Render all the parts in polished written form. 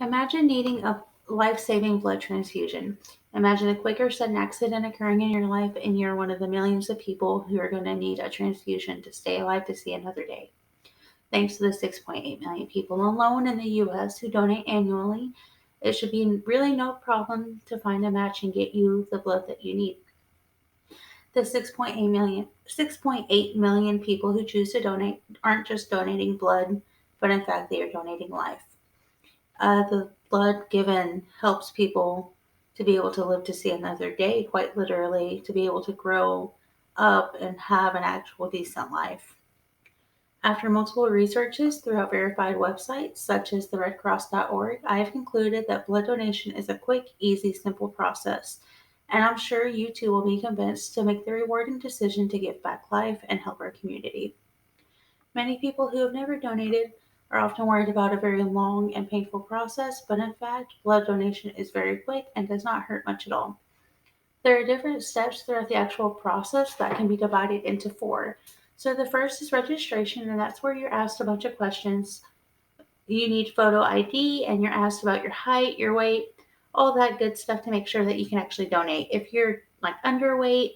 Imagine needing a life-saving blood transfusion. Imagine a quick or sudden accident occurring in your life, and you're one of the millions of people who are going to need a transfusion to stay alive to see another day. Thanks to the 6.8 million people alone in the US who donate annually, it should be really no problem to find a match and get you the blood that you need. The 6.8 million people who choose to donate aren't just donating blood, but in fact they are donating life. The blood given helps people to be able to live to see another day, quite literally, to be able to grow up and have an actual decent life. After multiple researches throughout verified websites such as the redcross.org, I have concluded that blood donation is a quick, easy, simple process, and I'm sure you too will be convinced to make the rewarding decision to give back life and help our community. Many people who have never donated are often worried about a very long and painful process, but in fact, blood donation is very quick and does not hurt much at all. There are different steps throughout the actual process that can be divided into four. So the first is registration, and that's where you're asked a bunch of questions. You need photo ID, and you're asked about your height, your weight, all that good stuff to make sure that you can actually donate. If you're like underweight,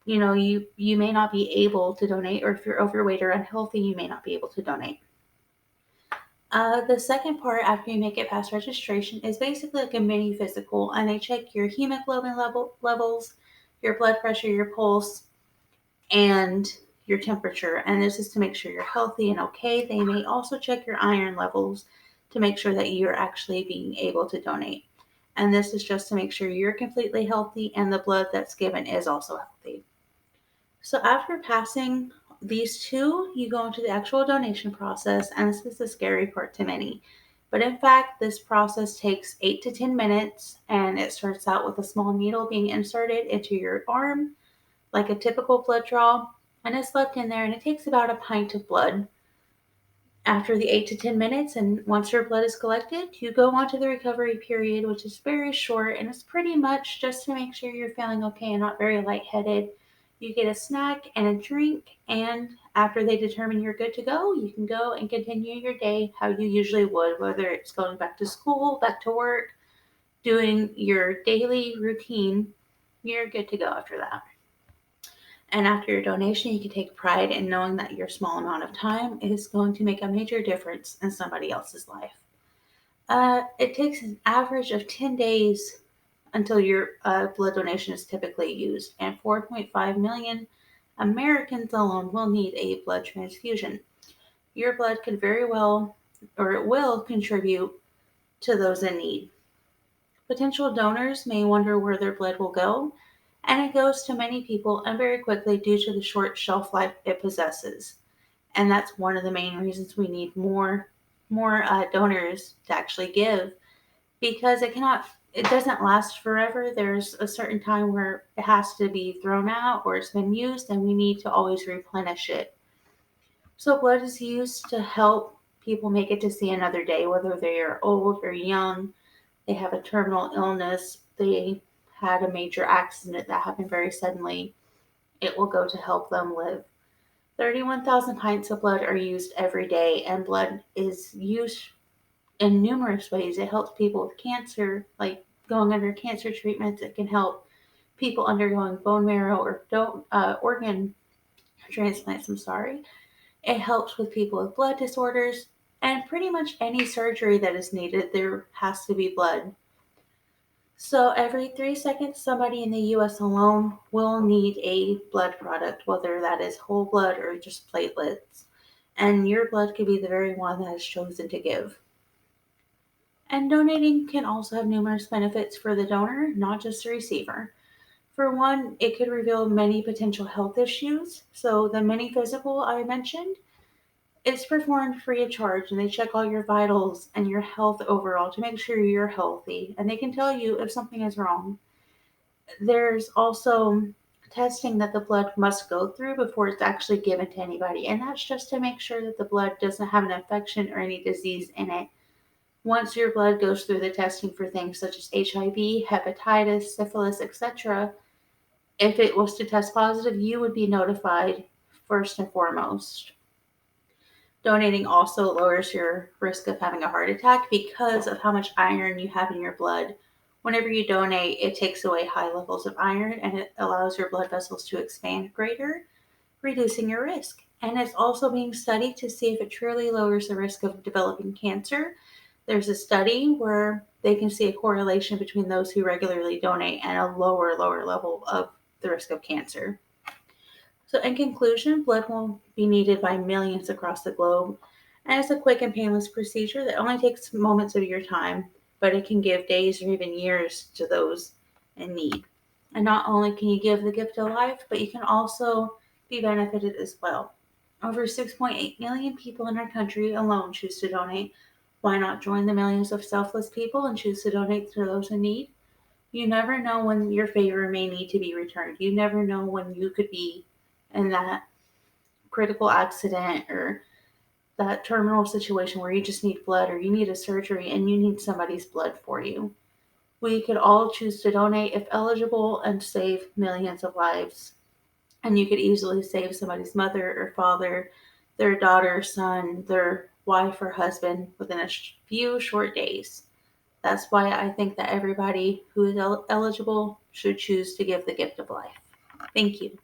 you may not be able to donate, or if you're overweight or unhealthy, you may not be able to donate. The second part after you make it past registration is basically like a mini physical, and they check your hemoglobin levels, your blood pressure, your pulse, and your temperature. And this is to make sure you're healthy and okay. They may also check your iron levels to make sure that you're actually being able to donate. And this is just to make sure you're completely healthy and the blood that's given is also healthy. So after passing these two, you go into the actual donation process, and this is the scary part to many. But in fact, this process takes 8 to 10 minutes, and it starts out with a small needle being inserted into your arm, like a typical blood draw, and it's left in there, and it takes about a pint of blood. After the 8 to 10 minutes, and once your blood is collected, you go on to the recovery period, which is very short, and it's pretty much just to make sure you're feeling okay and not very lightheaded. You get a snack and a drink, and after they determine you're good to go, you can go and continue your day how you usually would, whether it's going back to school, back to work, doing your daily routine. You're good to go after that. And after your donation, you can take pride in knowing that your small amount of time is going to make a major difference in somebody else's life. It takes an average of 10 days until your blood donation is typically used, and 4.5 million Americans alone will need a blood transfusion. Your blood could very well, or it will, contribute to those in need. Potential donors may wonder where their blood will go, and it goes to many people and very quickly due to the short shelf life it possesses. And that's one of the main reasons we need more donors to actually give, because it doesn't last forever. There's a certain time where it has to be thrown out or it's been used, and we need to always replenish it. So blood is used to help people make it to see another day, whether they are old or young, they have a terminal illness, they had a major accident that happened very suddenly. It will go to help them live. 31,000 pints of blood are used every day, and blood is used in numerous ways. It helps people with cancer, like going under cancer treatments. It can help people undergoing bone marrow or organ transplants. I'm sorry. It helps with people with blood disorders, and pretty much any surgery that is needed, there has to be blood. So every 3 seconds, somebody in the US alone will need a blood product, whether that is whole blood or just platelets. And your blood could be the very one that is chosen to give. And donating can also have numerous benefits for the donor, not just the receiver. For one, it could reveal many potential health issues. So the mini physical I mentioned, it's performed free of charge, and they check all your vitals and your health overall to make sure you're healthy, and they can tell you if something is wrong. There's also testing that the blood must go through before it's actually given to anybody, and that's just to make sure that the blood doesn't have an infection or any disease in it. Once your blood goes through the testing for things such as HIV, hepatitis, syphilis, etc., if it was to test positive, you would be notified first and foremost. Donating also lowers your risk of having a heart attack because of how much iron you have in your blood. Whenever you donate, it takes away high levels of iron and it allows your blood vessels to expand greater, reducing your risk. And it's also being studied to see if it truly lowers the risk of developing cancer. There's a study where they can see a correlation between those who regularly donate and a lower level of the risk of cancer. So, in conclusion, blood will be needed by millions across the globe, and it's a quick and painless procedure that only takes moments of your time, but it can give days or even years to those in need. And not only can you give the gift of life, but you can also be benefited as well. Over 6.8 million people in our country alone choose to donate. Why not join the millions of selfless people and choose to donate to those in need? You never know when your favor may need to be returned. You never know when you could be in that critical accident or that terminal situation where you just need blood or you need a surgery and you need somebody's blood for you. We could all choose to donate if eligible and save millions of lives. And you could easily save somebody's mother or father, their daughter, son, their wife or husband within a few short days. That's why I think that everybody who is eligible should choose to give the gift of life. Thank you.